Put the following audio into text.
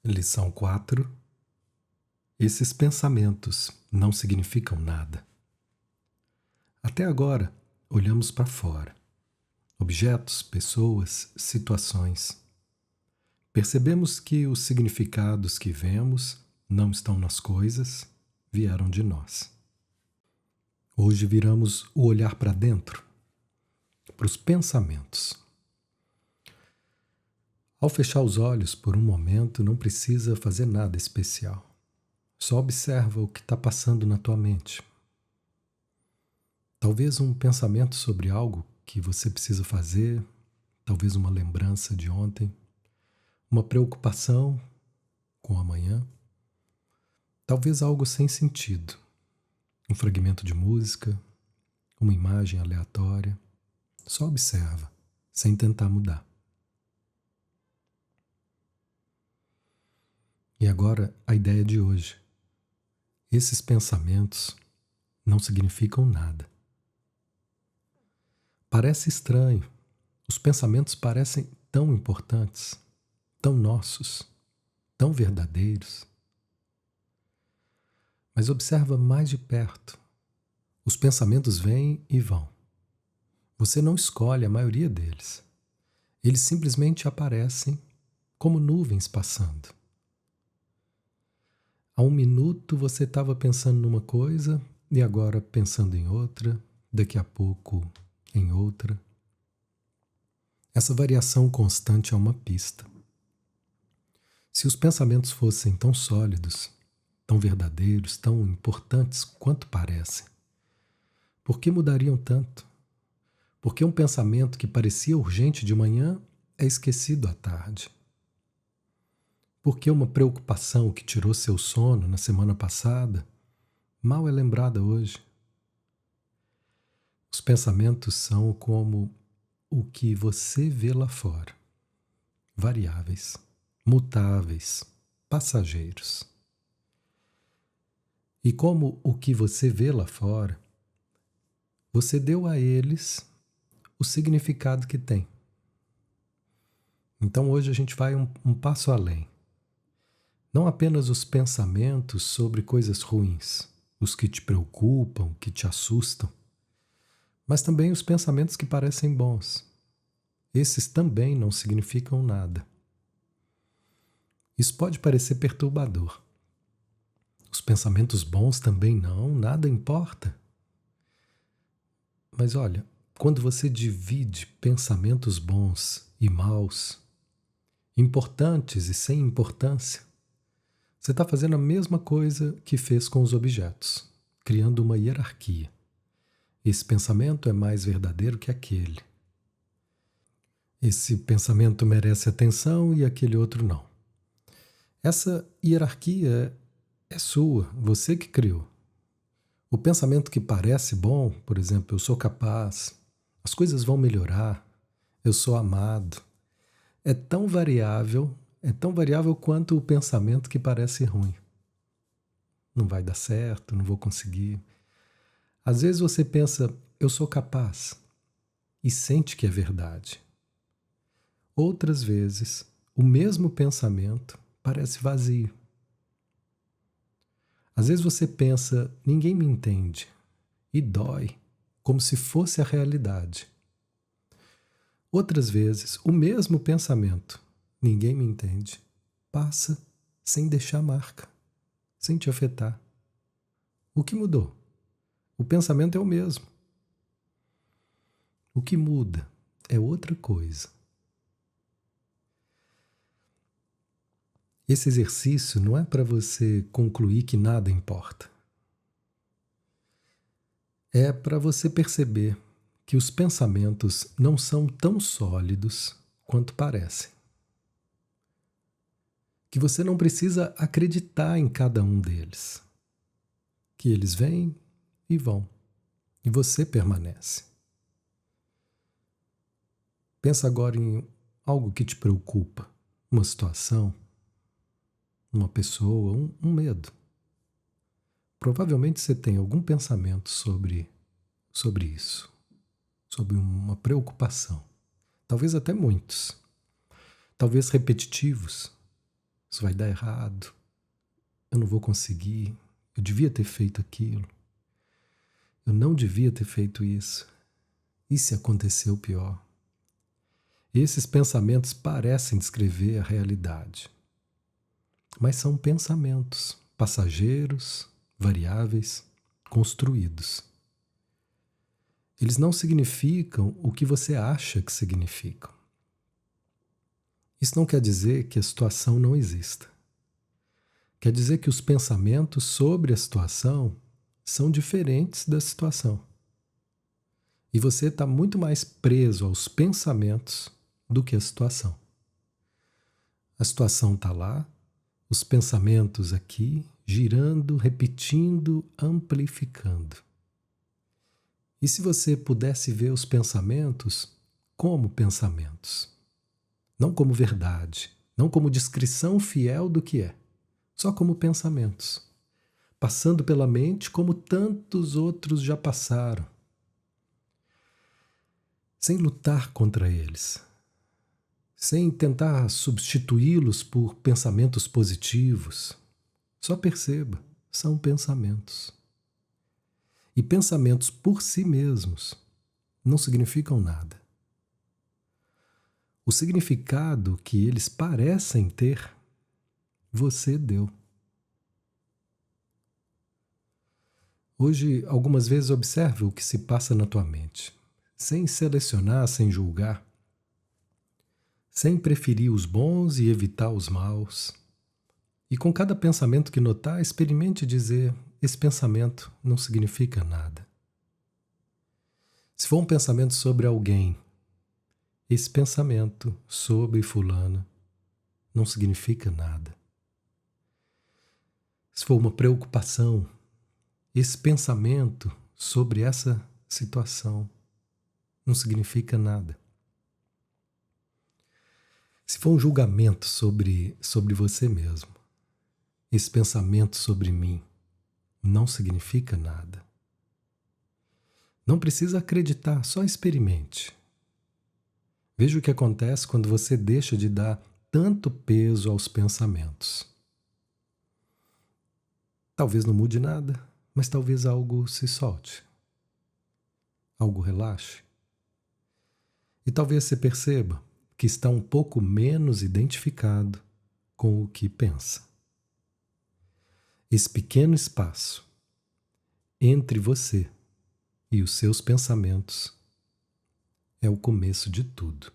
Lição 4. Esses pensamentos não significam nada. Até agora, olhamos para fora. Objetos, pessoas, situações. Percebemos que os significados que vemos não estão nas coisas, vieram de nós. Hoje viramos o olhar para dentro, para os pensamentos. Ao fechar os olhos por um momento, não precisa fazer nada especial. Só observa o que está passando na tua mente. Talvez um pensamento sobre algo que você precisa fazer, talvez uma lembrança de ontem, uma preocupação com o amanhã, talvez algo sem sentido, um fragmento de música, uma imagem aleatória. Só observa, sem tentar mudar. E agora a ideia de hoje. Esses pensamentos não significam nada. Parece estranho. Os pensamentos parecem tão importantes, tão nossos, tão verdadeiros. Mas observa mais de perto. Os pensamentos vêm e vão. Você não escolhe a maioria deles. Eles simplesmente aparecem como nuvens passando. Há um minuto você estava pensando numa coisa e agora pensando em outra, daqui a pouco em outra. Essa variação constante é uma pista. Se os pensamentos fossem tão sólidos, tão verdadeiros, tão importantes quanto parecem, por que mudariam tanto? Por que um pensamento que parecia urgente de manhã é esquecido à tarde? Por que uma preocupação que tirou seu sono na semana passada mal é lembrada hoje? Os pensamentos são como o que você vê lá fora. Variáveis, mutáveis, passageiros. E como o que você vê lá fora, você deu a eles o significado que tem. Então hoje a gente vai um passo além. Não apenas os pensamentos sobre coisas ruins, os que te preocupam, que te assustam, mas também os pensamentos que parecem bons. Esses também não significam nada. Isso pode parecer perturbador. Os pensamentos bons também não, nada importa. Mas olha, quando você divide pensamentos bons e maus, importantes e sem importância, você está fazendo a mesma coisa que fez com os objetos, criando uma hierarquia. Esse pensamento é mais verdadeiro que aquele. Esse pensamento merece atenção e aquele outro não. Essa hierarquia é sua, você que criou. O pensamento que parece bom, por exemplo, eu sou capaz, as coisas vão melhorar, eu sou amado, é tão variável quanto o pensamento que parece ruim. Não vai dar certo, não vou conseguir. Às vezes você pensa, eu sou capaz, e sente que é verdade. Outras vezes, o mesmo pensamento parece vazio. Às vezes você pensa, ninguém me entende, e dói, como se fosse a realidade. Outras vezes, o mesmo pensamento, ninguém me entende, passa sem deixar marca, sem te afetar. O que mudou? O pensamento é o mesmo. O que muda é outra coisa. Esse exercício não é para você concluir que nada importa. É para você perceber que os pensamentos não são tão sólidos quanto parecem. Que você não precisa acreditar em cada um deles. Que eles vêm e vão. E você permanece. Pensa agora em algo que te preocupa. Uma situação, uma pessoa, um medo. Provavelmente você tem algum pensamento sobre isso. Sobre uma preocupação. Talvez até muitos. Talvez repetitivos. isso vai dar errado, eu não vou conseguir, eu devia ter feito aquilo, eu não devia ter feito isso, e se aconteceu pior? Esses pensamentos parecem descrever a realidade, mas são pensamentos passageiros, variáveis, construídos. Eles não significam o que você acha que significam. Isso não quer dizer que a situação não exista. Quer dizer que os pensamentos sobre a situação são diferentes da situação. E você está muito mais preso aos pensamentos do que a situação. A situação está lá, os pensamentos aqui, girando, repetindo, amplificando. E se você pudesse ver os pensamentos como pensamentos, não como verdade, não como descrição fiel do que é, só como pensamentos, passando pela mente como tantos outros já passaram, sem lutar contra eles, sem tentar substituí-los por pensamentos positivos. Só perceba, são pensamentos. E pensamentos por si mesmos não significam nada. O significado que eles parecem ter, você deu. Hoje, algumas vezes observe o que se passa na tua mente, sem selecionar, sem julgar, sem preferir os bons e evitar os maus. E com cada pensamento que notar, experimente dizer: esse pensamento não significa nada. Se for um pensamento sobre alguém, esse pensamento sobre fulano não significa nada. Se for uma preocupação, esse pensamento sobre essa situação não significa nada. Se for um julgamento sobre você mesmo, esse pensamento sobre mim não significa nada. Não precisa acreditar, só experimente. Veja o que acontece quando você deixa de dar tanto peso aos pensamentos. Talvez não mude nada, mas talvez algo se solte. Algo relaxe. E talvez você perceba que está um pouco menos identificado com o que pensa. Esse pequeno espaço entre você e os seus pensamentos é o começo de tudo.